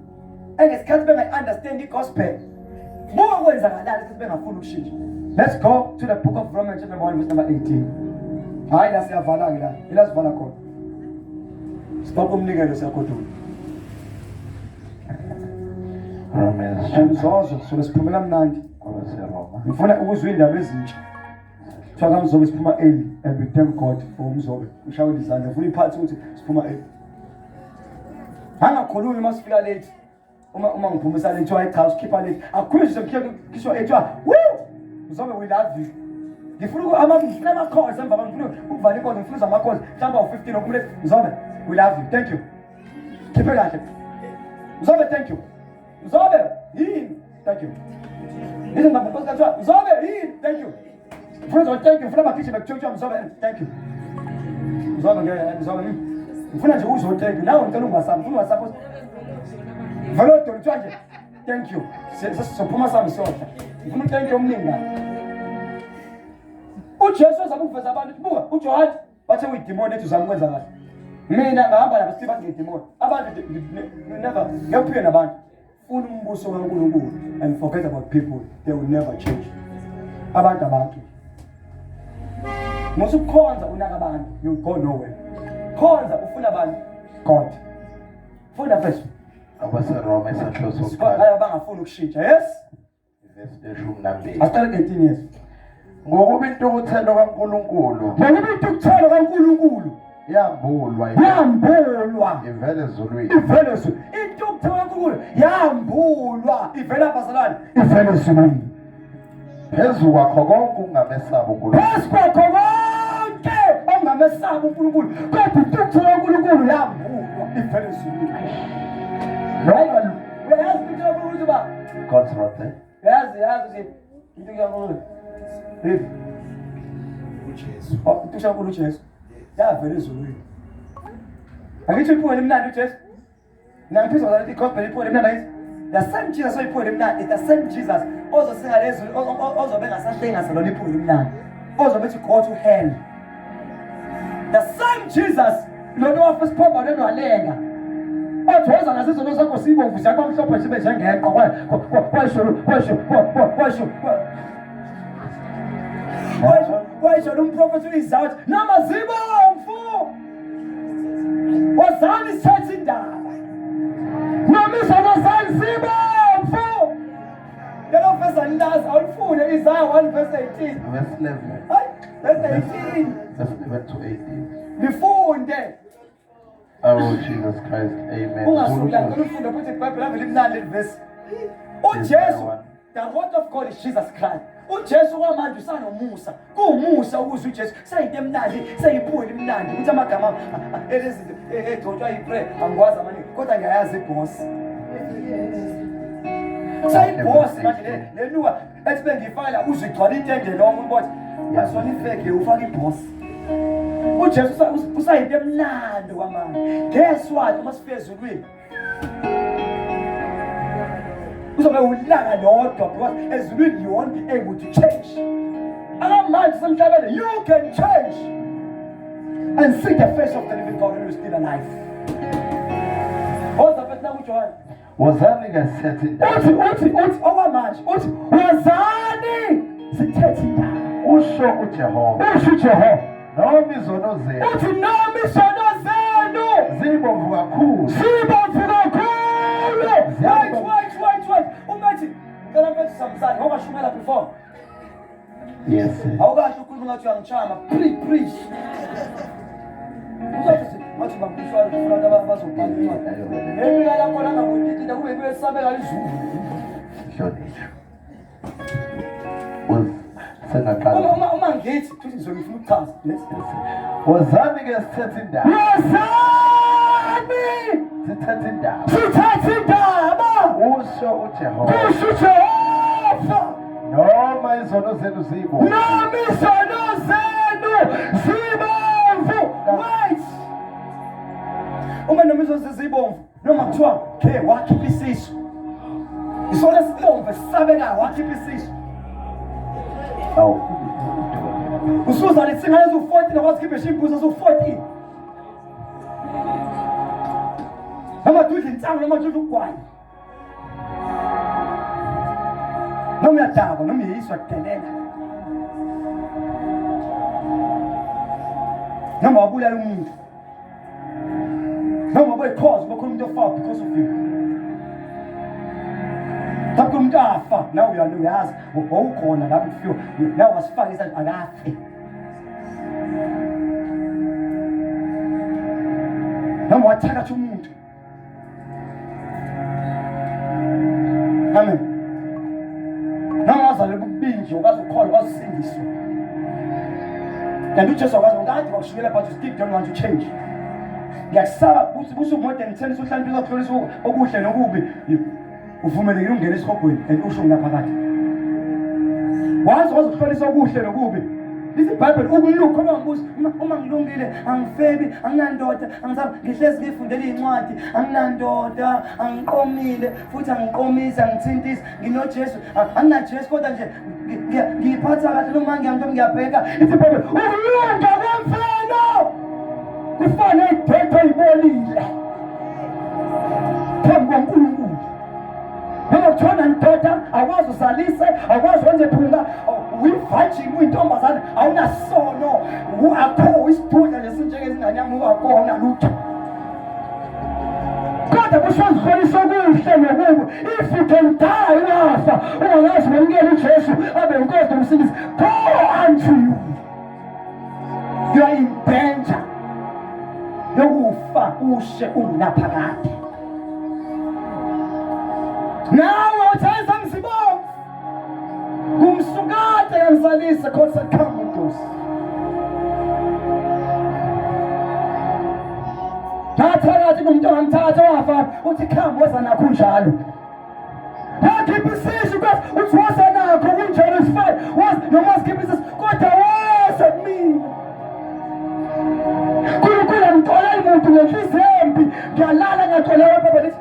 And as Kathy may understand the gospel. More ways are that is a full shit. Let's go to the book of Romans chapter 1 verse number 18. I that's your Valagila. Let's Valako. Stop nigga Sakoto. Romans. And so let's put them Nand. In front of us, the message. Shaka mzobe siphuma early and we thank God for umzobe. Ushawe izandla ufuna iphathi ukuthi siphuma early. Angakhulumi masifika late. Uma ngiphumisa late wayi cha usikhipha late. Akhulumiswe ngisho ethiwa, "Woo! Mzobe we love you." Ngifuna ngifuna amakhosi emva ngifuna ukuvala inkonzo ngifuna amakhosi mhlawumbe u15 okumele Mzobe we love you. Thank you. Khiphe kahle. Mzobe thank you. Mzobe yini? Thank you. Listen ngaphosa kathiwa Mzobe yini? Thank you. Friends, thank you. Mfuna bakhiche bekuchurch Mzobe thank you. Mzobe Mzobe mfuna nje uzo thank you. Nawe ngicela ungasami, ufuna wasapho. Valo nje thank you. Siphuma sami sonke. Ufuna thank you omningi. uJesu uzakuveza abantu buka uJohn bathe uyidemon ethi uzamkwenza kahle. Mina ngahamba nabo sithi bathi ngidemon. Abantu never ngiyaphiwe nabantu. Ufuna umbuso kaNkulunkulu and forget about people. They will never change. Abantu Musukhonza unaka abantu, you go nowhere. Khonza ufuna abantu, God. Funda first. AbaseRoma isahloso Sikhala bangafuni ukushintsha, yes? Verse 12. After 18 years. Ngokuba intukuthelo kaNkulunkulu. Ngokuba intukuthelo kaNkulunkulu yambulwa ivele ezulwini. Ivele ezulwini. Intukuthelo kaNkulunkulu yambulwa ivela bazalwane. Ivele ezulwini. Phezu kwakho konke ungamesaba uNkulunkulu. Phezu kwakho konke ungamesaba uNkulunkulu. Kodwa intukuthelo kaNkulunkulu yambulwa ivele ezulwini. Right? Uyazi intukuthelo kaNkulunkulu ba? God's right there. Yazi intukuthelo kaNkulunkulu. uJesu. Intukuthelo kaNkulunkulu uJesu. Yavela ezulwini. Akithi iphule emnandi uJesu. Nangiphizwa ukuthi igospel iphule emnandi. The same Jesus oyiphule emnandi, the same Jesus ozosinga lezulu ozobe ngasahlenga salona iphule emnandi. Ozobe ethi go to hell. The same Jesus lona wafesiphomba lona walenga. Othoza ngasezono sakho sibomvu siyakwamhlophe sibe njengeqo kwasho umprofeti uIsaiah nama zibomvu. Wazani sithatha indaba. Nomisana zibomvu. Lelo verse andazi awufune Isaiah 1 verse 18. Verse 11. Hayi, verse 18. Verse 11 to 18. Lifunde. Oh, Jesus Christ. Amen. Ungasula ngicela ufunde futhi iBhayibheli avele imnandi verse. uJesu, the word of God is Jesus Christ. uJesu kwamanje usanomusa. Kuumusa ukuze uJesu sayinto emnandi, sayibuye imnandi. Ukuthi amagama elezinto egcotshwa yiprayer angikwazi amaningi kodwa ngiyayazi iboss. Sayiboss manje lenuka ethi bengifaka uzigcwala intende lonke ukuthi asona ifeke ufaka iboss. uJesu usayinto emnandi kwamanje. Guess what? Uma sifika ezulwini uzobe ulaka lodwa because ezulwini you won't be able to change. Akamanje semhlabeni you can change and see the face of the living God when you're still alive. What's the first name uJohn? Wozani ngesethi uthi okwamanje uthi wozani sithethe indaba. usho uJehova. Usho uJehova. Noma izono zenu. Uthi noma izono zenu Zibomvu kakhulu. zibomvu kakhulu. Wait. Umethi ngicela mfethu samsani ngokashumela before. Yes. Awukasho ukhuluma ngathi uyangichama. Preach. Uzothi mathi bakushwala kufuna abantu bazobhala incwadi. Emika lapho la ngabudidida kube kuyesabela izulu. Shonitsho. Senaqala. Uma ngithi futhi ngizongifuna ukuchaza. Wozani ngesethi indaba. Wozani Sithethe indaba. sithethe indaba. Usho uJehova. Usho uJehova. Noma izono zenu zibomvu. Noma izono zenu zibomvu. Wait. Uma noma izono zibomvu noma kuthiwa ke wakhipha isisu. Isona sibomvu esabeka wakhipha isisu. Awu. Usuza litsinga lezo-14 akwazikhiphe ishimbuzi ezo-14. Noma tudla insangu noma tudla ugwayi. Noma uyadakwa noma uyiswa kudelela. Noma wabulala umuntu. Noma boyikhoza bakhona umuntu ofa because of you. Lapho umuntu afa nawe uyazi wawukhona lapho ufika nawe wasifaka isandla akafe. Noma wathakatha umuntu. Amen. Noma wazale kubinje ukaze ukholwa wazisindiswa. Kanti uJesu akwazi ngathi wakushiyela but you still don't want to change. Ngiyasaba busu modern tennis uhlala uzohlolisa okuhle nokubi. Uvumelekile ungena esihogweni and usho ngaphakathi. Wazi ukuhlolisa okuhle nokubi. Lesi iBhayibheli ukulukho nombuzo uma ngilungile angifebi anginandoda angisabe ngihlezi ngifundela incwadi anginandoda angiqomile futhi angiqomisa ngithintisa nginoJesu anginaJesu kodwa nje ngiyiphatha kahle noma ngiyamntu ngiyabheka iBhayibheli ukulunga kwemfelo kufanele idethe ibolile phambi kwaNkulunkulu. Noma uthona ndoda akwazi usalise akwazi wenze phunga uyivirgin uyintombazane awunasono akho isithunja lesinjengezingane yami akona lutho. Kodwa kusho ukuhlolisa okuhle nokubi. If you can die wafa ungazi wamukela uJesu abe inkosi nomsindisi go unto you. You are in danger yokufa ushe unaphakade. Nawe uthenza msibongo kumsukade yamzalisa khosa kama Nkosi. Nathakathi kumuntu angamthatha wafa uthi khamba weza nakho njalo. Nakhipha isisu kwathi uthi weza nakho kunjalo isifai wazi noma sikhipha isisu kodwa weza kumina. Kukhona ngithola umuntu ngenhliziyo embi ngiyalala ngiyathola baba lithi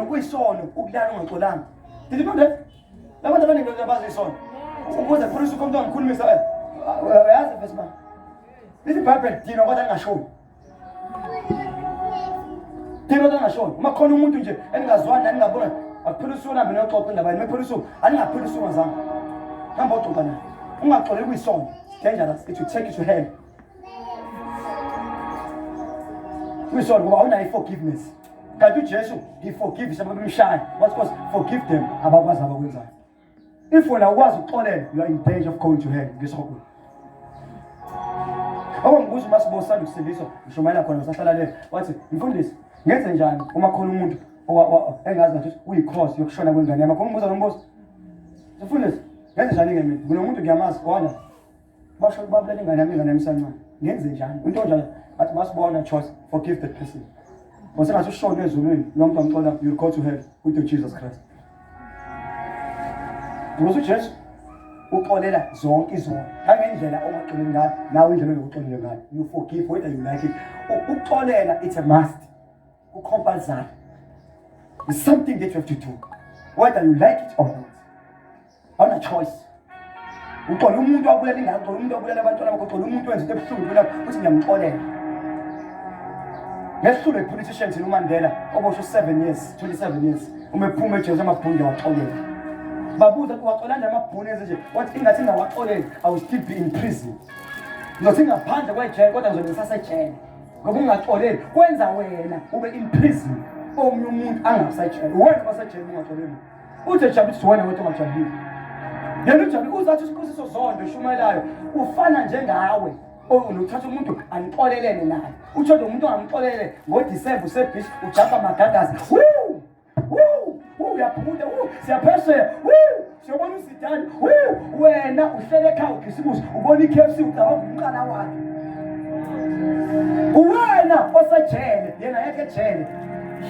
kuyisono ukulala ungaxolanga. Did you know that? Labantu abaningi bazi isono. Ukuze phulisa umuntu angikhulumisa yazi bese ma. Lesi iBhayibheli dina kodwa angashoni. Dina kodwa angashoni. Uma khona umuntu nje engazwani ningabona akuphulisa uhambe noxoxa indaba yini mephulisa aningaphulisa ungazange. Hamba uxoxa naye. Ungaxoleli kuyisono. Dangerous. It will take you to hell. Kuyisono ngoba awunayo forgiveness. Kanti uJesu he forgives abamshaya. What's cause forgive them abakwazi abakwenzayo. If wena ukwazi ukuxolela you are in danger of going to hell ngesihoko. Awungibuza uMasibo usanda ukusindiswa ngishumayela khona usahlala le wathi mfundisi ngenze njani uma khona umuntu engazi ngathi uyicross yokushona kwengane yami ngombuza nombuzo mfundisi ngenze njani ke mina ngunomuntu ngiyamazi wona basho babulala ingane yami emsancane ngenze njani into njalo athi masibona choice forgive that person wasengathi ushone ezulwini lo muntu amxola you go to hell with Jesus Christ ngoba uJesu uxolela zonke izono ngendlela ongaxoleli ngayo nawe indlela yokuxolela ngayo you forgive whether you like it ukuxolela it's a must ucompulsory it's something that you have to do whether you like it or not awuna choice uxola umuntu wabulela ingane uxola umuntu wabulela abantwana bakho uxola umuntu wenza into ebuhlungu kulo uthi ngiyamxolela ngehlule politicians uMandela obosho 7 years 27 years umephuma eJesu amabhunde waxolela babuza ukuxola nje amabhunde nje wathi ingathi ngawaxolela I will still be in prison nothi ngaphandle kwejele kodwa ngizobe ngisasejele ngoba ungaxoleli kwenza wena ube in prison omunye umuntu angasajele wena basajele ungaxoleli uthe jabulisa wena wethu ungajabuli yena ujabulisa uzathi usibusiso zonke shumelayo ufana njengawe unothatha umuntu anixolelene naye utsho umuntu angamxolele ngoDisemba usebhishi ujampa magagazi uyaphumula siyaphesheya siyobona usidani wena uhlele ekhaya ukhisibusi ubona iKFC ucabanga umqala wakhe wena osejele yena yakhe ejele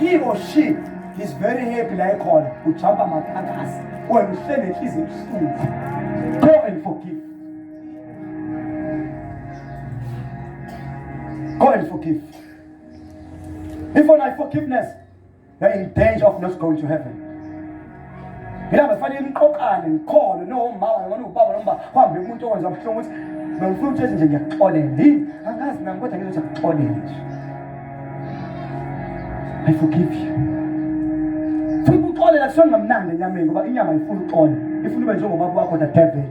he or she is very happy la ekhona ujampa magagazi wena uhlele inhliziyo ebuhlungu go and forgive. Go and forgive. If you like forgiveness, you're in danger of not going to heaven. Mina bafanele imqoqane ngikhole nomama noma ubaba noma hambe umuntu owenza ubuhlungu ukuthi bengifuna ukuthi nje ngiyaxolela yini angazi nami kodwa ngizothi ngixolele nje. I forgive you. Futhi uxolela kusona ngamnandi enyameni ngoba inyama ifuna uxola. Ifuna ube njengobaba wakho the devil.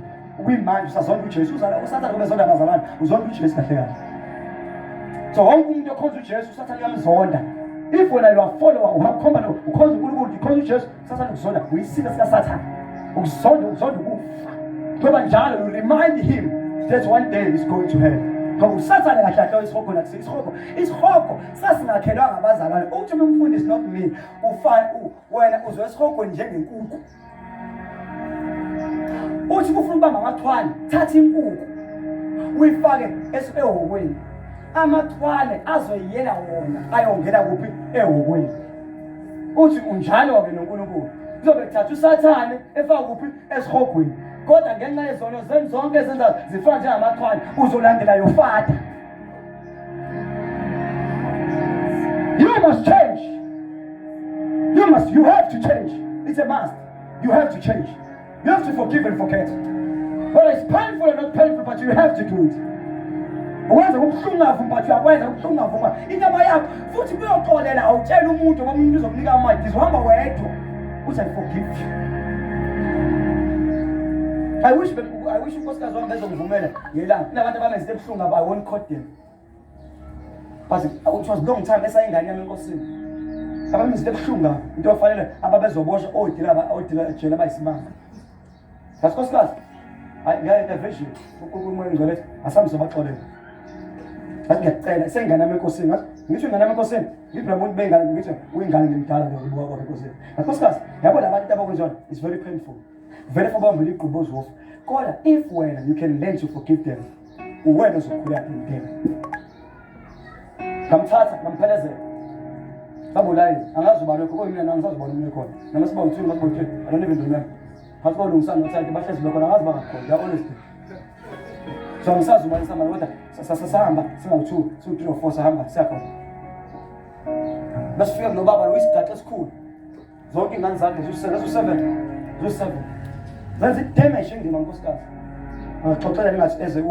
Uyimanje usazonda uJesu usathana ngoba zonda abazalwane uzonda uJesu kahle kahle. So wonke umuntu okhonza uJesu usathana uyamzonda. If when you are follower uhamkhomba lo ukhonza uNkulunkulu ukhonza uJesu usathana ukuzonda uyisika sika Satan. Ukuzonda ukufa. Ngoba njalo you remind him that one day he's going to hell. Ngoba usathana kahle isihogo nathi isihogo sasingakhelwa ngabazalwane. Uthi umfundi is not me. Wena uzwe isihogo njengenkukhu. Uthi ufuna ubamba amathwane thatha inkukhu uyifake ehokweni amathwane azoyela wona ayongena kuphi ehokweni uthi unjalo ke noNkulunkulu uzobe kuthatha uSathane efaka kuphi esihogweni kodwa ngenxa yezono zonke ezenza zifana njengamathwane uzolandela yofatha. You must change. You have to change. It's a must. You have to change. You have to forgive and forget. Whether it's painful or not painful, but you have to do it. Uwenza ubuhlungu avuma but uyakwenza ubuhlungu avuma inyama yakho futhi kuyoxolela awutshela umuntu ngoba umuntu uzokunika amandla izohamba wedwa uthi I forgive you. I wish unkosikazi wami bezongivumela ngelanga kunabantu abamenze ebuhlungu aba I won't quote them. But it was long time esayingane yami enkosini. Abamenze ebuhlungu into ofanele ababezoboshwa odila ejele abayisimanga. Nkosikazi ngeke vision ukumoya ngcwele asambe sobaxolela. Ngiyacela sengane yami enkosini ngisho ingane yami enkosini ngibheka umuntu bengane ngithi uyingane ngimdala ngokubuka kwakhe enkosini. Nkosikazi yabo labantu abakwenzayo it's very painful. Vele foba ngiliqhubo zofu. Kodwa if wena you can learn to forgive them uwena uzokhula empini. Ngamthatha ngamphelezela. Babulayi angazi uba lokho mina nangisazibona mina khona. Namasiba uthini masiba uthini I don't even remember. Hathi olungisana nothandi bahlezi lokho angazi bakakhona ya honestly. So ngisazi uma isama kodwa sasahamba singa-2 3 or 4 sahamba siyakhona. Basifika nobaba uyisigaxa esikhulu. Zonke ingane zakhe zo7 zenza idamage endima nkosikazi. Xoxela ngathi eze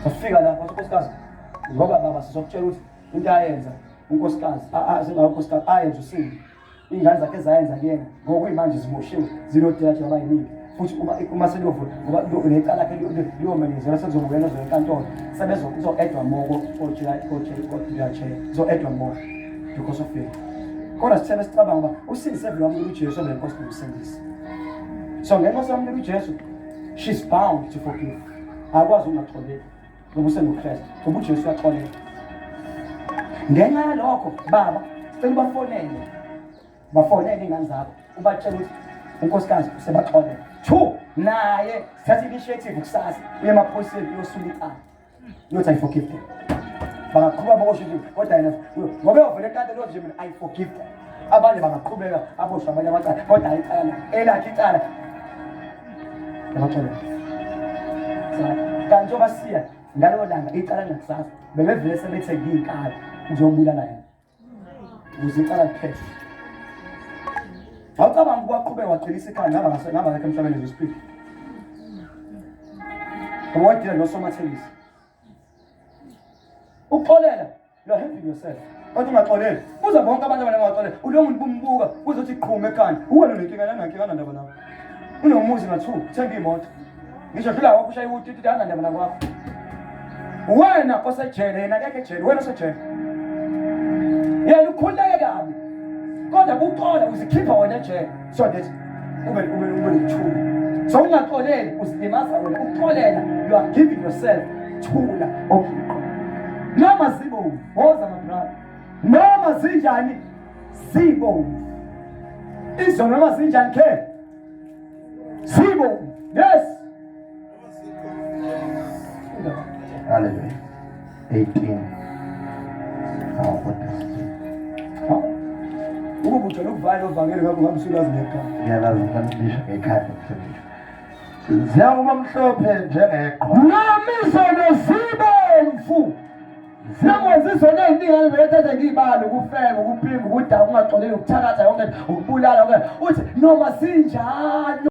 safika lapha nkosikazi ngoba baba sizokutshela ukuthi into ayenza unkosikazi unkosikazi ayenza usini ingane zakhe zayenza kuyena ngokuyimanje zimoshiwe zinodela nje abayinika futhi uma seliyovula ngoba necala lakhe liyomenzela sekuzongena enkantolo sebezo-edwa moko zo-edwa moko because of it. Kodwa sithele sicabanga uba usindise vele wamnika uJesu obele nkosi nokusindisa. So ngenxa yomnika uJesu she's bound to forgive. akwazi ungaxoleli ngoba usenguKristu ngoba uJesu uyaxolela. Ngenxa yalokho baba sicela bafonele ingane zakho ubatshela ukuthi unkosikazi usebaxolela. 2 naye thatha initiative kusasa uye emaphoyiseni uyosula icala uyothi I forgive them. Bangaqhubeka bokusho ukuthi kodwa yena ngoba uyovela enkantolo uyothi mina I forgive them. Abanye bangaqhubeka aboshwe abanye amacala kodwa ayicala elakhe icala yabaxolela. Kanti njengoba siya ngalowo langa icala nakusasa bebevele sebethe ngiy'nkalo uzobulala yena ukuze icala liphethe. Awucabanga ukwaqhubeka waqinisa ikhaya ngaba ngakho emhlabeni ngeziphila. Wadila nosomathekisi. Uxolela, you are helping yourself. Kodwa ungaxoleli. Kuze bonke abantu abangaxolela. Ulo muntu bumbuka kuzothi iqhuma ekhanda. Uwena nenkinga nanankinga ndaba nawe. Unomuzi nga2, thenga imoto. Ngisho phela wakho ushaya ukuthi ndaba ndaba nakwakho. Wena osejele yena akekho ejele, wena osejele. Yena ukhuleke kabi. Kodwa uxola uzikhipha wena ejele so that ube nothula. So ungaxoleli uzilimaza wena. Uxolela, you are giving yourself thula okuqo. Noma zibomvu, woza mabrother. Noma zinjani zibomvu. Izo noma zinjani ke? Zibomvu. Yes. Hallelujah. 18. What is it? Ukubutha lokuvala ovangeli ngakho ngamsulazi ngekhaya. Ngiyalazi ngamdisha ngekhaya mfethu. Ziyakuba mhlophe njengeqhwa. Namizono zibomvu. Ziyangwenzisona eziningi ezibethethe ngibalo ukufeka ukuphinga ukudaka ungaxoleli ukuthakatha yonke ukubulala uthi noma sinjalo